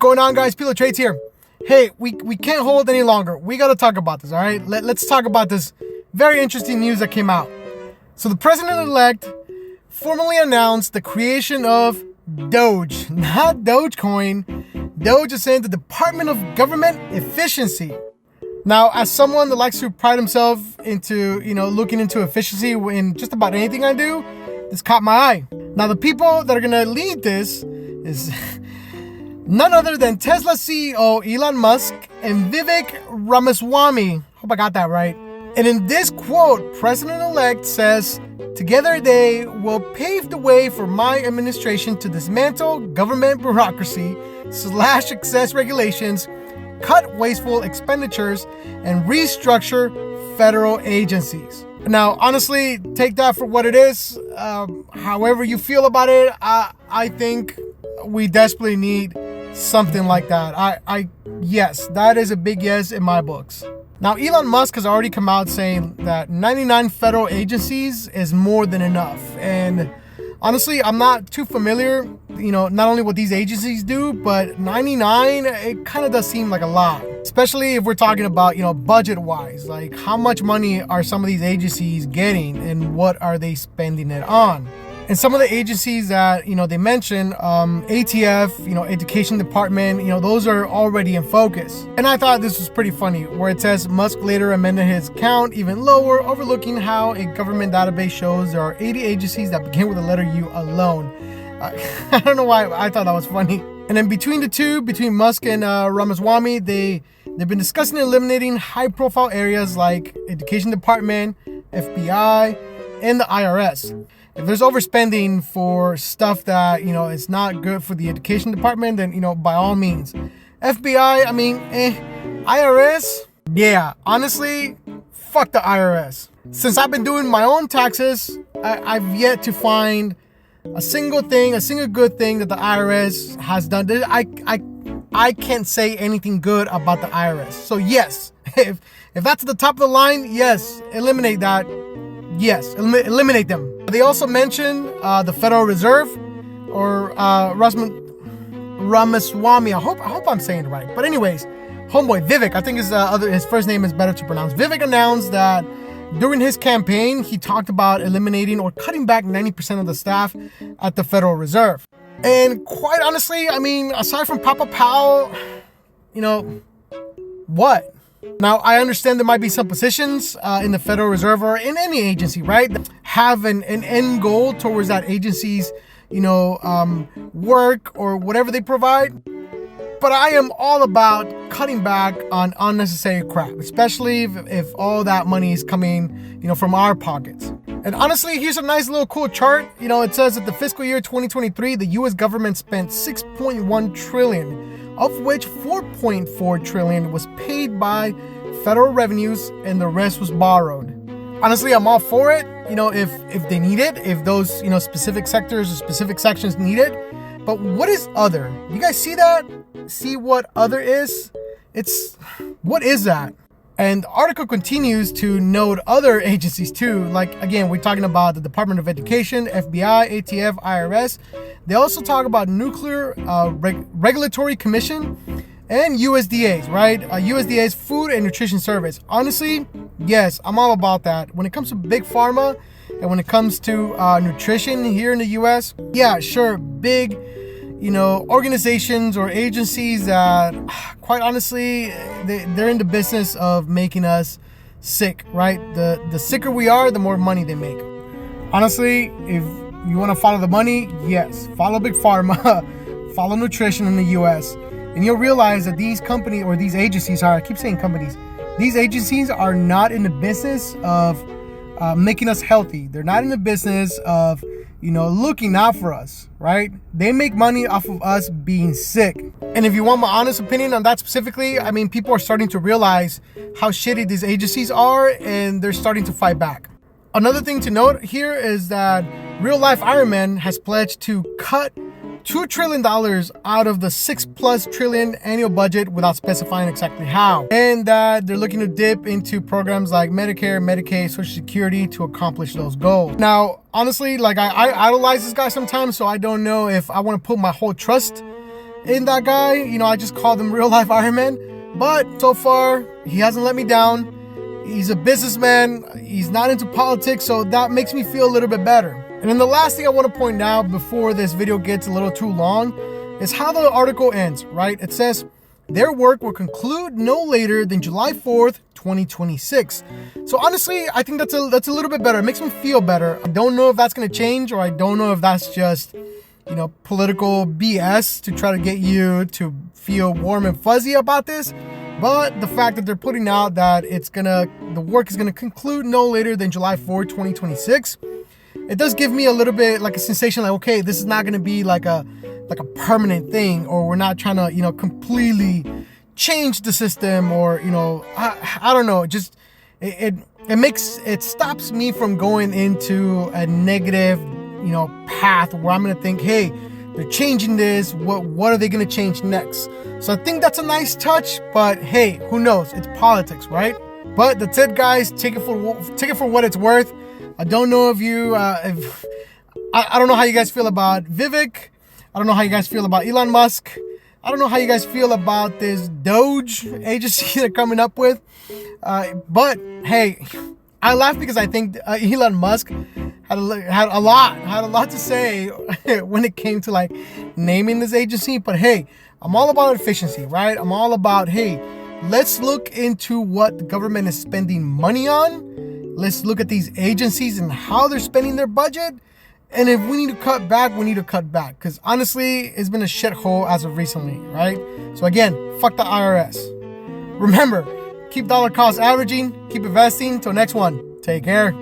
going on, guys? Pilo Trades here. Hey, we can't hold any longer. We got to talk about this, all right? Let's talk about this very interesting news that came out. So the president-elect formally announced the creation of DOGE, not DOGECoin. DOGE is saying the Department of Government Efficiency. Now, as someone that likes to pride himself into, looking into efficiency in just about anything I do, this caught my eye. Now, the people that are going to lead this is none other than Tesla CEO Elon Musk and Vivek Ramaswamy. Hope I got that right. And in this quote, President-elect says, "Together they will pave the way for my administration to dismantle government bureaucracy, slash excess regulations, cut wasteful expenditures, and restructure federal agencies." Now, honestly, take that for what it is. However you feel about it, I think we desperately need something like that. Yes, that is a big yes in my books. Now, Elon Musk has already come out saying that 99 federal agencies is more than enough. And honestly, I'm not too familiar, not only what these agencies do, but 99, it kind of does seem like a lot. Especially if we're talking about, budget-wise. Like, how much money are some of these agencies getting and what are they spending it on? And some of the agencies that, they mentioned, ATF, Education Department, those are already in focus. And I thought this was pretty funny, where it says Musk later amended his count even lower, overlooking how a government database shows there are 80 agencies that begin with the letter U alone. I don't know why I thought that was funny. And then between Musk and Ramaswamy, they've been discussing eliminating high-profile areas like Education Department, FBI, and the IRS. If there's overspending for stuff that, it's not good for the Education Department, then, by all means. FBI, IRS, yeah, honestly, fuck the IRS. Since I've been doing my own taxes, I've yet to find a single good thing that the IRS has done. I can't say anything good about the IRS. So yes, if that's at the top of the line, yes, eliminate that. Yes, eliminate them. They also mentioned the Federal Reserve, or Ramaswamy. I hope I'm saying it right. But anyways, homeboy Vivek, I think his first name is better to pronounce. Vivek announced that during his campaign, he talked about eliminating or cutting back 90% of the staff at the Federal Reserve. And quite honestly, aside from Papa Powell, what? Now, I understand there might be some positions in the Federal Reserve or in any agency, right, that have an end goal towards that agency's, work or whatever they provide. But I am all about cutting back on unnecessary crap, especially if all that money is coming, from our pockets. And honestly, here's a nice little cool chart. It says that the fiscal year 2023, the U.S. government spent $6.1 trillion, of which $4.4 trillion was paid by federal revenues and the rest was borrowed. Honestly, I'm all for it, if they need it, if those, specific sectors or specific sections need it. But what is other? You guys see that? See what other is? What is that? And the article continues to note other agencies too. Like, again, we're talking about the Department of Education, FBI, ATF, IRS. They also talk about Nuclear Regulatory Commission and USDA's, right? USDA's Food and Nutrition Service. Honestly, yes, I'm all about that. When it comes to big pharma and when it comes to nutrition here in the US, yeah, sure, big, organizations or agencies that, quite honestly, they're in the business of making us sick, right? The sicker we are, the more money they make. Honestly, if you want to follow the money, yes, follow big pharma, follow nutrition in the US, and you'll realize that these companies, or these agencies, I keep saying companies, these agencies are not in the business of making us healthy. They're not in the business of looking out for us, right? They make money off of us being sick. And if you want my honest opinion on that specifically, people are starting to realize how shitty these agencies are, and they're starting to fight back. Another thing to note here is that Real Life Iron Man has pledged to cut $2 trillion out of the $6+ trillion annual budget without specifying exactly how. And that they're looking to dip into programs like Medicare, Medicaid, Social Security to accomplish those goals. Now, honestly, I idolize this guy sometimes, so I don't know if I want to put my whole trust in that guy. You know, I just called him real life Iron Man. But so far, he hasn't let me down. He's a businessman. He's not into politics, so that makes me feel a little bit better. And then the last thing I want to point out before this video gets a little too long is how the article ends, right? It says, their work will conclude no later than July 4th, 2026. So honestly, I think that's a little bit better. It makes me feel better. I don't know if that's going to change, or I don't know if that's just, you know, political BS to try to get you to feel warm and fuzzy about this. But the fact that they're putting out that the work is gonna conclude no later than July 4th, 2026, it does give me a little bit like a sensation, like, okay, this is not gonna be like a permanent thing, or we're not trying to, you know, completely change the system, or, you know, I don't know, just it stops me from going into a negative, you know, path where I'm gonna think, hey, they're changing this, what are they gonna change next? So I think that's a nice touch, but hey, who knows? It's politics, right? But that's it, guys. Take it for what it's worth. I don't know if you, I don't know how you guys feel about Vivek. I don't know how you guys feel about Elon Musk. I don't know how you guys feel about this DOGE agency they're coming up with. But hey, I laugh because I think Elon Musk had a lot to say when it came to like naming this agency. But hey, I'm all about efficiency, right? I'm all about, hey, let's look into what the government is spending money on. Let's look at these agencies and how they're spending their budget. And if we need to cut back, we need to cut back. Because honestly, it's been a shithole as of recently, right? So again, fuck the IRS. Remember, keep dollar cost averaging, keep investing. Till next one, take care.